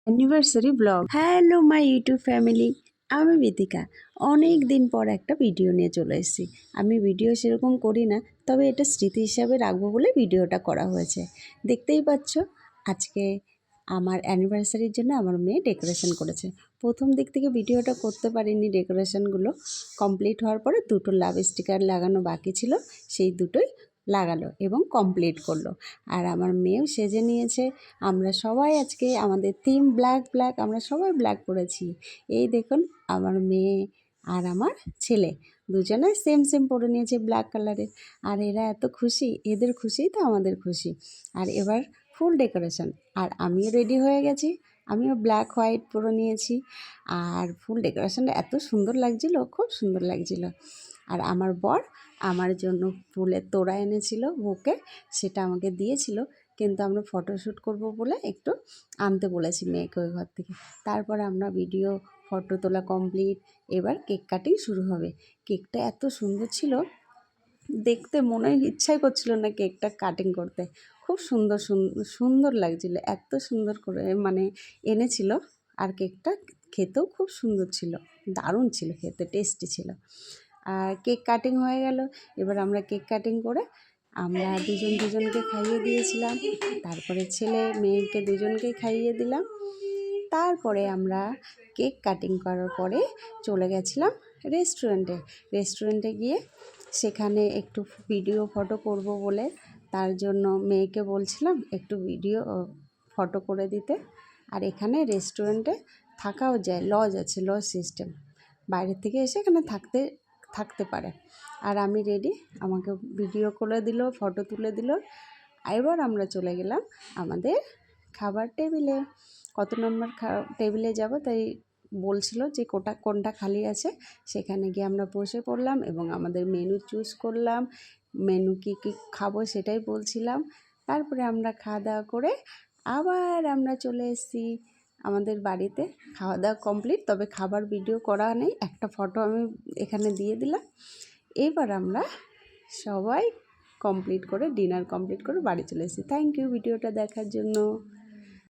Anniversary blog. Hello my YouTube family, আমি বিথিকা। অনেক দিন পর একটা ভিডিও নিয়ে চলে এসেছি। আমি ভিডিও সেরকম করি না, তবে এটা স্মৃতি হিসাবে রাখবো বলে ভিডিওটা করা হয়েছে। দেখতেই পাচ্ছ, আজকে আমার অ্যানিভার্সারির জন্য আমার মেয়ে ডেকোরেশন করেছে। প্রথম দিক থেকে ভিডিওটা করতে পারিনি, ডেকোরেশনগুলো কমপ্লিট হওয়ার পরে দুটো লাভ স্টিকার লাগানো বাকি ছিল, সেই দুটোই লাগালো এবং কমপ্লিট করলো। আর আমার মেয়েও সেজে নিয়েছে। আমরা সবাই আজকে আমাদের থিম ব্ল্যাক ব্ল্যাক, আমরা সবাই ব্ল্যাক পরেছি। এই দেখুন, আমার মেয়ে আর আমার ছেলে দুজনে সেম সেম পরে নিয়েছে ব্ল্যাক কালারের। আর এরা এত খুশি, এদের খুশিই তো আমাদের খুশি। আর এবার ফুল ডেকোরেশন, আর আমিও রেডি হয়ে গেছি। আমিও ব্ল্যাক হোয়াইট পরে নিয়েছি। আর ফুল ডেকোরেশনটা এত সুন্দর লাগছিল, খুব সুন্দর লাগছিল। আর আমার বর আমার জন্য ফুলের তোড়া এনেছিল বুকে, সেটা আমাকে দিয়েছিল, কিন্তু আমরা ফটোশ্যুট করব বলে একটু আনতে বলেছি মেয়েকে ওই ঘর থেকে। তারপরে আমরা ভিডিও ফটো তোলা কমপ্লিট, এবার কেক কাটিং শুরু হবে। কেকটা এত সুন্দর ছিল, দেখতে মনে ইচ্ছাই করছিল না কেকটা কাটিং করতে। খুব সুন্দর সুন্দর লাগছিল, এত সুন্দর করে মানে এনেছিল। আর কেকটা খেতেও খুব সুন্দর ছিল, দারুণ ছিল খেতে, টেস্টি ছিল। আর কেক কাটিং হয়ে গেল। এবার আমরা কেক কাটিং করে আমরা দুজনকে খাইয়ে দিয়েছিলাম। তারপরে ছেলে মেয়েকে দুজনকেই খাইয়ে দিলাম। তারপরে আমরা কেক কাটিং করার পরে চলে গেছিলাম রেস্টুরেন্টে গিয়ে সেখানে একটু ভিডিও ফটো করব বলে, তার জন্য মেয়েকে বলছিলাম একটু ভিডিও ফটো করে দিতে। আর এখানে রেস্টুরেন্টে থাকাও যায়, লজ আছে, লজ সিস্টেম। বাইরে থেকে এসে এখানে থাকতে পারে। আর আমি রেডি, আমাকে ভিডিও করে দিল, ফটো তুলে দিল। এবার আমরা চলে গেলাম আমাদের খাবার টেবিলে। কত নম্বর টেবিলে যাব তাই বলছিল যে কোনটা খালি আছে, সেখানে গিয়ে আমরা বসে পড়লাম এবং আমাদের মেনু চুজ করলাম। মেনু কী কী খাবো সেটাই বলছিলাম। তারপরে আমরা খাওয়া দাওয়া করে আবার আমরা চলে এসেছি আমাদের বাড়িতে। খাওয়া দাওয়া কমপ্লিট, তবে খাবার ভিডিও করা নেই, একটা ফটো আমি এখানে দিয়ে দিলাম। এবার আমরা সবাই ডিনার কমপ্লিট করে বাড়ি চলে এসেছি। থ্যাংক ইউ ভিডিওটা দেখার জন্য।